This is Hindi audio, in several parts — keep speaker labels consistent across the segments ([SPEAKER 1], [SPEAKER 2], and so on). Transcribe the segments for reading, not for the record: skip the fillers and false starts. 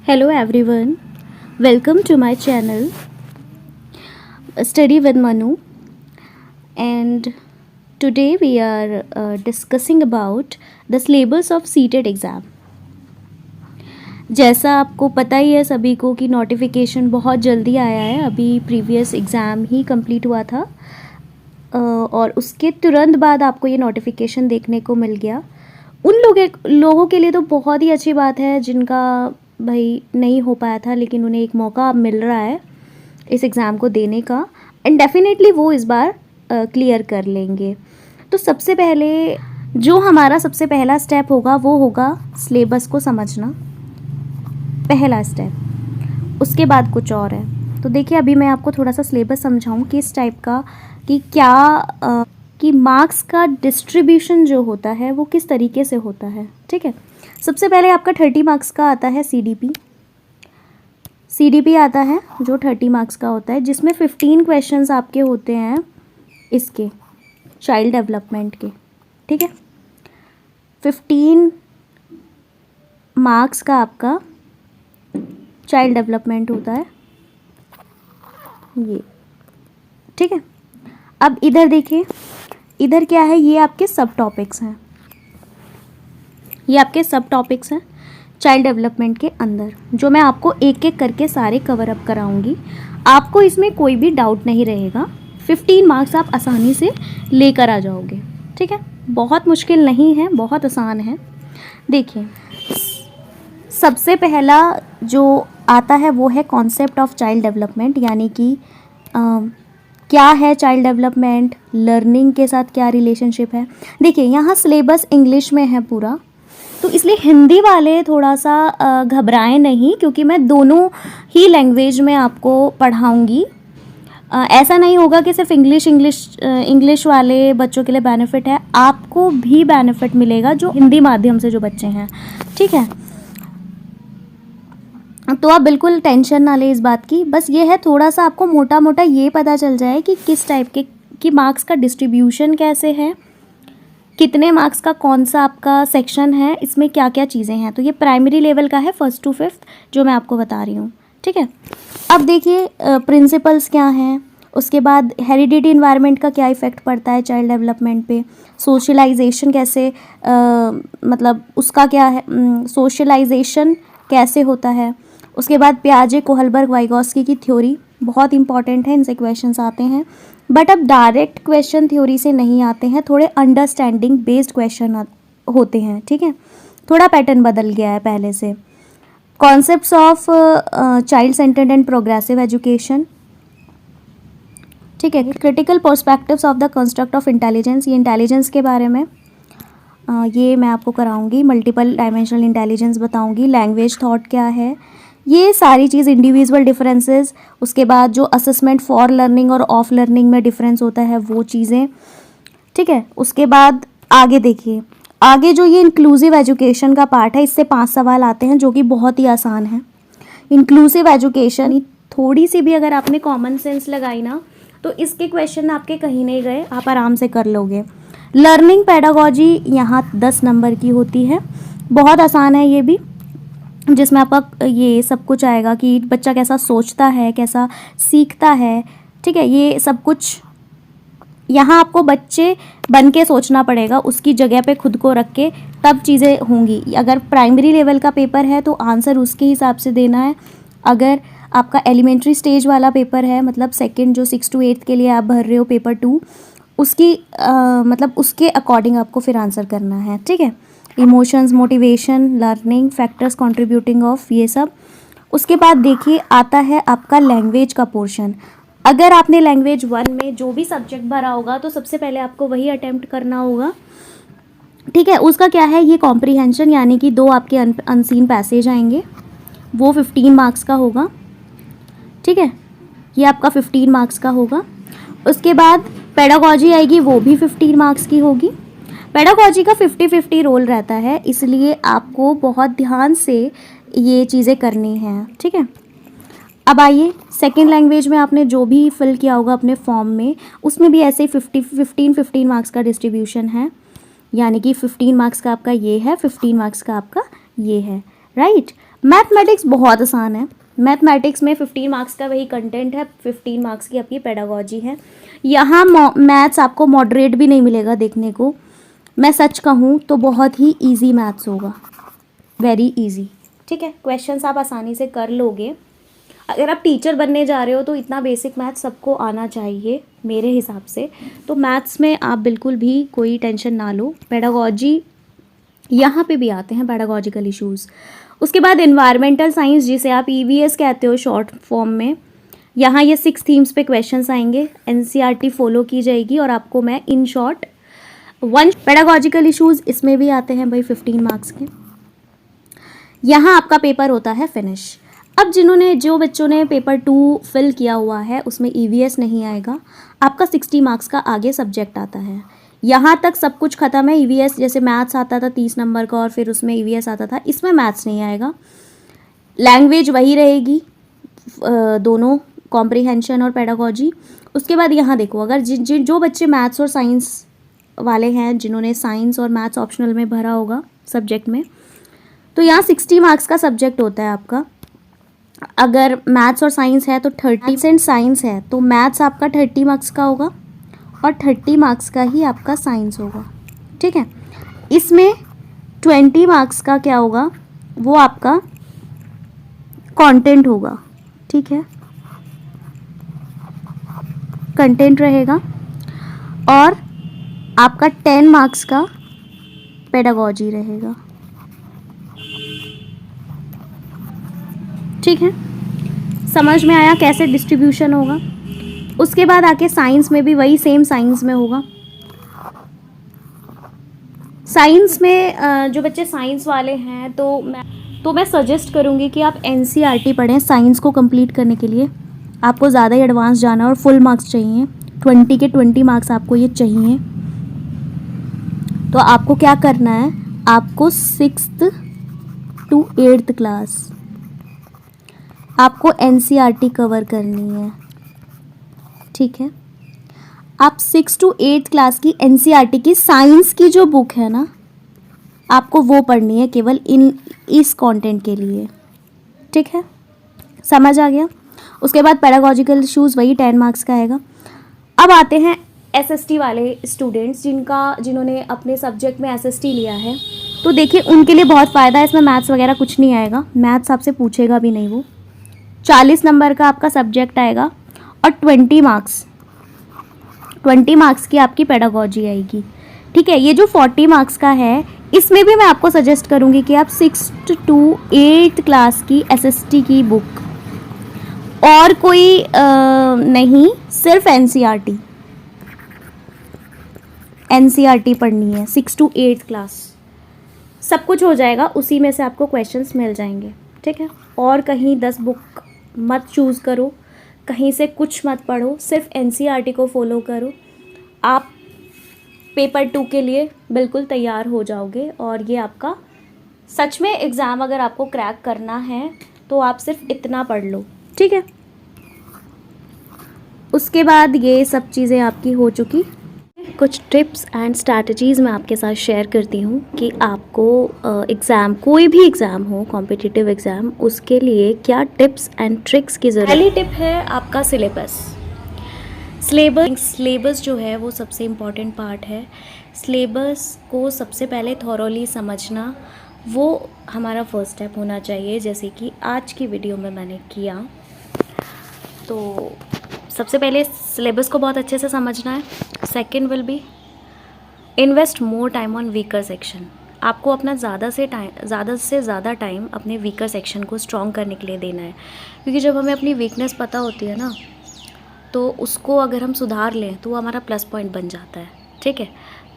[SPEAKER 1] Hello everyone, welcome to my channel Study with Manu, and today we are discussing about the syllabus of CTET exam. जैसा आपको पता ही है सभी को कि नोटिफिकेशन बहुत जल्दी आया है। अभी प्रीवियस एग्ज़ाम ही कंप्लीट हुआ था और उसके तुरंत बाद आपको ये नोटिफिकेशन देखने को मिल गया। उन लोगों के लिए तो बहुत ही अच्छी बात है जिनका भाई नहीं हो पाया था, लेकिन उन्हें एक मौका अब मिल रहा है इस एग्ज़ाम को देने का, एंड डेफिनेटली वो इस बार क्लियर कर लेंगे। तो सबसे पहले जो हमारा सबसे पहला स्टेप होगा वो होगा सिलेबस को समझना, पहला स्टेप। उसके बाद कुछ और है। तो देखिए, अभी मैं आपको थोड़ा सा सिलेबस समझाऊं कि इस टाइप का कि क्या कि मार्क्स का डिस्ट्रीब्यूशन जो होता है वो किस तरीके से होता है। ठीक है, सबसे पहले आपका 30 मार्क्स का आता है सीडीपी आता है जो 30 मार्क्स का होता है, जिसमें 15 क्वेश्चंस आपके होते हैं इसके चाइल्ड डेवलपमेंट के। ठीक है, 15 मार्क्स का आपका चाइल्ड डेवलपमेंट होता है ये। ठीक है, अब इधर देखिए, इधर क्या है, ये आपके सब टॉपिक्स हैं, ये आपके सब टॉपिक्स हैं चाइल्ड डेवलपमेंट के अंदर, जो मैं आपको एक एक करके सारे कवर अप कराऊंगी। आपको इसमें कोई भी डाउट नहीं रहेगा। 15 मार्क्स आप आसानी से लेकर आ जाओगे। ठीक है, बहुत मुश्किल नहीं है, बहुत आसान है। देखिए, सबसे पहला जो आता है वो है कॉन्सेप्ट ऑफ चाइल्ड डेवलपमेंट, यानी कि क्या है चाइल्ड डेवलपमेंट, लर्निंग के साथ क्या रिलेशनशिप है। देखिए, यहाँ सिलेबस इंग्लिश में है पूरा, तो इसलिए हिंदी वाले थोड़ा सा घबराएं नहीं, क्योंकि मैं दोनों ही लैंग्वेज में आपको पढ़ाऊँगी। ऐसा नहीं होगा कि सिर्फ इंग्लिश वाले बच्चों के लिए बेनिफिट है, आपको भी बेनिफिट मिलेगा जो हिंदी माध्यम से जो बच्चे हैं। ठीक है, तो आप बिल्कुल टेंशन ना लें इस बात की। बस ये है, थोड़ा सा आपको मोटा मोटा ये पता चल जाए कि किस टाइप के कि मार्क्स का डिस्ट्रीब्यूशन कैसे है, कितने मार्क्स का कौन सा आपका सेक्शन है, इसमें क्या क्या चीज़ें हैं। तो ये प्राइमरी लेवल का है, 1st to 5th जो मैं आपको बता रही हूँ। ठीक है, अब देखिए प्रिंसिपल्स क्या हैं, उसके बाद हेरिडिटी इन्वायरमेंट का क्या इफ़ेक्ट पड़ता है चाइल्ड डेवलपमेंट पे, सोशलाइजेशन कैसे मतलब उसका क्या है, सोशलाइजेशन कैसे होता है। उसके बाद पियाजे, कोहलबर्ग, वाइगॉस्की की थ्योरी बहुत इंपॉर्टेंट है, इनसे क्वेश्चंस आते हैं, बट अब डायरेक्ट क्वेश्चन थ्योरी से नहीं आते हैं, थोड़े अंडरस्टैंडिंग बेस्ड क्वेश्चन होते हैं। ठीक है, थोड़ा पैटर्न बदल गया है पहले से। Concepts of child centred and progressive education. ठीक है, critical perspectives of the construct of intelligence, ये इंटेलिजेंस के बारे में ये मैं आपको कराऊंगी। मल्टीपल डायमेंशनल इंटेलिजेंस बताऊंगी। लैंग्वेज थॉट क्या है, ये सारी चीज़, इंडिविजुअल डिफरेंसेस। उसके बाद जो असेसमेंट फॉर लर्निंग और ऑफ लर्निंग में डिफरेंस होता है वो चीज़ें। ठीक है, उसके बाद आगे देखिए, आगे जो ये इंक्लूसिव एजुकेशन का पार्ट है, इससे 5 सवाल आते हैं जो कि बहुत ही आसान है। इंक्लूसिव एजुकेशन, थोड़ी सी भी अगर आपने कॉमन सेंस लगाई ना, तो इसके क्वेश्चन आपके कहीं नहीं गए, आप आराम से कर लोगे। लर्निंग पेडागोजी यहाँ 10 नंबर की होती है, बहुत आसान है ये भी, जिसमें आपका ये सब कुछ आएगा कि बच्चा कैसा सोचता है, कैसा सीखता है। ठीक है, ये सब कुछ यहाँ आपको बच्चे बन के सोचना पड़ेगा, उसकी जगह पे खुद को रख के, तब चीज़ें होंगी। अगर प्राइमरी लेवल का पेपर है तो आंसर उसके हिसाब से देना है। अगर आपका एलिमेंट्री स्टेज वाला पेपर है, मतलब सेकंड जो 6 to 8 के लिए आप भर रहे हो पेपर 2, उसकी मतलब उसके अकॉर्डिंग आपको फिर आंसर करना है। ठीक है, emotions, motivation, learning, factors contributing of, ये सब। उसके बाद देखिए आता है आपका लैंग्वेज का पोर्शन। अगर आपने लैंग्वेज 1 में जो भी सब्जेक्ट भरा होगा तो सबसे पहले आपको वही अटेम्प्ट करना होगा। ठीक है, उसका क्या है, ये कॉम्प्रीहेंशन, यानी कि 2 आपके अनसीन पैसेज आएंगे, वो 15 मार्क्स का होगा। ठीक है, ये आपका 15 मार्क्स का होगा। उसके बाद पेडागोजी आएगी, वो भी 15 मार्क्स की होगी। पेडागोजी का 50-50 रोल रहता है, इसलिए आपको बहुत ध्यान से ये चीज़ें करनी हैं। ठीक है, अब आइए सेकेंड लैंग्वेज में आपने जो भी फिल किया होगा अपने फॉर्म में, उसमें भी ऐसे 15 मार्क्स का डिस्ट्रीब्यूशन है, यानी कि 15 मार्क्स का आपका ये है, 15 मार्क्स का आपका ये है। राइट। मैथमेटिक्स बहुत आसान है। मैथमेटिक्स में 15 मार्क्स का वही कंटेंट है, 15 मार्क्स की आपकी पेडागोजी है। यहाँ मैथ्स आपको मॉडरेट भी नहीं मिलेगा देखने को। मैं सच कहूँ तो बहुत ही इजी मैथ्स होगा, वेरी इजी। ठीक है, क्वेश्चंस आप आसानी से कर लोगे। अगर आप टीचर बनने जा रहे हो तो इतना बेसिक मैथ्स सबको आना चाहिए मेरे हिसाब से। तो मैथ्स में आप बिल्कुल भी कोई टेंशन ना लो। पेडागोजी यहाँ पे भी आते हैं, पेडागोजिकल इश्यूज़। उसके बाद एनवायरमेंटल साइंस, जिसे आप ईवीएस कहते हो शॉर्ट फॉर्म में, यहाँ ये 6 थीम्स पे क्वेश्चंस आएंगे, एनसीईआरटी फॉलो की जाएगी और आपको मैं इन शॉर्ट 1 पेडागोजिकल इश्यूज़ इसमें भी आते हैं भाई 15 मार्क्स के। यहाँ आपका पेपर होता है फिनिश। अब जो बच्चों ने पेपर 2 फिल किया हुआ है उसमें ईवीएस नहीं आएगा, आपका 60 मार्क्स का आगे सब्जेक्ट आता है। यहाँ तक सब कुछ ख़त्म है। ईवीएस जैसे मैथ्स आता था 30 नंबर का और फिर उसमें ईवीएस आता था, इसमें मैथ्स नहीं आएगा। लैंग्वेज वही रहेगी, दोनों कॉम्प्रिहेंशन और पेडागोजी। उसके बाद यहाँ देखो, अगर जो बच्चे मैथ्स और साइंस वाले हैं, जिन्होंने साइंस और मैथ्स ऑप्शनल में भरा होगा सब्जेक्ट में, तो यहाँ 60 मार्क्स का सब्जेक्ट होता है आपका। अगर मैथ्स और साइंस है तो 30% साइंस है तो मैथ्स आपका 30 मार्क्स का होगा और 30 मार्क्स का ही आपका साइंस होगा। ठीक है, इसमें 20 मार्क्स का क्या होगा, वो आपका कंटेंट होगा। ठीक है, कंटेंट रहेगा और आपका 10 मार्क्स का पेडागोजी रहेगा। ठीक है, समझ में आया कैसे डिस्ट्रीब्यूशन होगा। उसके बाद आके साइंस में भी वही सेम साइंस में होगा। साइंस में जो बच्चे साइंस वाले हैं तो मैं सजेस्ट करूँगी कि आप एनसीईआरटी पढ़ें साइंस को कंप्लीट करने के लिए। आपको ज़्यादा ही एडवांस जाना और फुल मार्क्स चाहिए, 20 के 20 मार्क्स आपको ये चाहिए। तो आपको क्या करना है, आपको 6th to 8th क्लास आपको एनसीईआरटी कवर करनी है। ठीक है, आप 6 to 8th क्लास की एनसीईआरटी की साइंस की जो बुक है ना, आपको वो पढ़नी है केवल इस कंटेंट के लिए। ठीक है, समझ आ गया। उसके बाद पेडागोजिकल इश्यूज़ वही 10 मार्क्स का आएगा। अब आते हैं एसएसटी वाले स्टूडेंट्स जिन्होंने अपने सब्जेक्ट में एसएसटी लिया है, तो देखिए उनके लिए बहुत फ़ायदा है। इसमें मैथ्स वगैरह कुछ नहीं आएगा, मैथ्स आपसे पूछेगा भी नहीं। वो 40 नंबर का आपका सब्जेक्ट आएगा और 20 मार्क्स की आपकी पेडागोजी आएगी। ठीक है, ये जो 40 मार्क्स का है इसमें भी मैं आपको सजेस्ट करूँगी कि आप 6th to 8th क्लास की एसएसटी की बुक और कोई नहीं, सिर्फ एनसीईआरटी पढ़नी है। 6 to 8th क्लास सब कुछ हो जाएगा, उसी में से आपको क्वेश्चंस मिल जाएंगे। ठीक है, और कहीं 10 बुक मत चूज़ करो, कहीं से कुछ मत पढ़ो, सिर्फ एनसीईआरटी को फॉलो करो। आप पेपर 2 के लिए बिल्कुल तैयार हो जाओगे और ये आपका सच में एग्ज़ाम अगर आपको क्रैक करना है तो आप सिर्फ इतना पढ़ लो। ठीक है, उसके बाद ये सब चीज़ें आपकी हो चुकी। कुछ टिप्स एंड स्ट्रैटेजीज़ मैं आपके साथ शेयर करती हूँ कि आपको एग्ज़ाम, कोई भी एग्ज़ाम हो, कॉम्पिटिटिव एग्ज़ाम, उसके लिए क्या टिप्स एंड ट्रिक्स की ज़रूरत है। पहली टिप है आपका सिलेबस जो है वो सबसे इम्पॉर्टेंट पार्ट है। सिलेबस को सबसे पहले थॉरोली समझना वो हमारा फर्स्ट स्टेप होना चाहिए, जैसे कि आज की वीडियो में मैंने किया। तो सबसे पहले सिलेबस को बहुत अच्छे से समझना है। Second will be invest more time on weaker section. आपको अपना ज़्यादा से ज़्यादा टाइम अपने वीकर सेक्शन को स्ट्रॉन्ग करने के लिए देना है, क्योंकि जब हमें अपनी वीकनेस पता होती है ना, तो उसको अगर हम सुधार लें तो वो हमारा प्लस पॉइंट बन जाता है। ठीक है,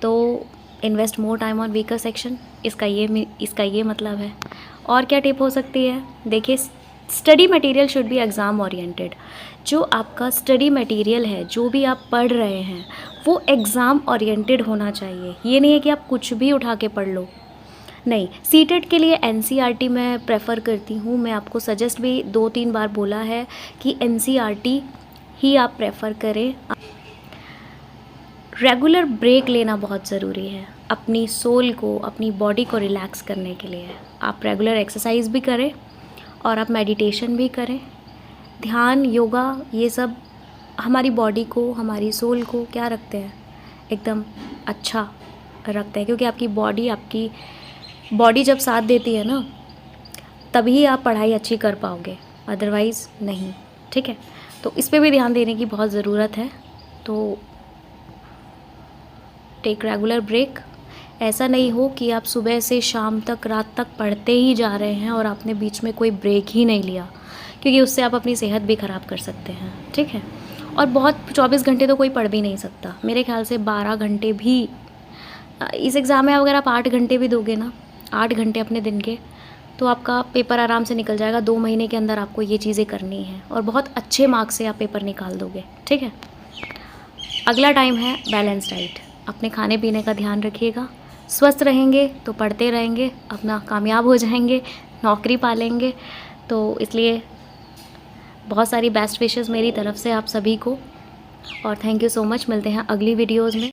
[SPEAKER 1] तो invest more time on weaker section, इसका ये मतलब है। और क्या टिप हो सकती है, देखिए study material should be exam oriented. जो आपका स्टडी मटेरियल है, जो भी आप पढ़ रहे हैं, वो एग्ज़ाम ओरिएंटेड होना चाहिए। ये नहीं है कि आप कुछ भी उठा के पढ़ लो, नहीं। सीटेट के लिए एनसीईआरटी मैं प्रेफर करती हूँ। मैं आपको सजेस्ट भी 2-3 बार बोला है कि एनसीईआरटी ही आप प्रेफर करें। रेगुलर ब्रेक लेना बहुत ज़रूरी है। अपनी सोल को, अपनी बॉडी को रिलैक्स करने के लिए है। आप रेगुलर एक्सरसाइज भी करें और आप मेडिटेशन भी करें। ध्यान, योगा, ये सब हमारी बॉडी को, हमारी सोल को क्या रखते हैं, एकदम अच्छा रखते हैं, क्योंकि आपकी बॉडी जब साथ देती है ना, तभी आप पढ़ाई अच्छी कर पाओगे, अदरवाइज़ नहीं। ठीक है, तो इस पे भी ध्यान देने की बहुत ज़रूरत है। तो टेक रेगुलर ब्रेक। ऐसा नहीं हो कि आप सुबह से शाम तक, रात तक पढ़ते ही जा रहे हैं और आपने बीच में कोई ब्रेक ही नहीं लिया, क्योंकि उससे आप अपनी सेहत भी ख़राब कर सकते हैं। ठीक है, और बहुत 24 घंटे तो कोई पढ़ भी नहीं सकता। मेरे ख्याल से 12 घंटे भी, इस एग्ज़ाम में अगर आप 8 घंटे भी दोगे ना, 8 घंटे अपने दिन के, तो आपका पेपर आराम से निकल जाएगा। 2 महीने के अंदर आपको ये चीज़ें करनी है और बहुत अच्छे मार्क्स से आप पेपर निकाल दोगे। ठीक है, अगला टाइम है बैलेंस डाइट। अपने खाने पीने का ध्यान रखिएगा। स्वस्थ रहेंगे तो पढ़ते रहेंगे, अपना कामयाब हो जाएंगे, नौकरी पालेंगे। तो इसलिए बहुत सारी बेस्ट विशेस मेरी तरफ से आप सभी को, और थैंक यू सो मच। मिलते हैं अगली वीडियोज़ में।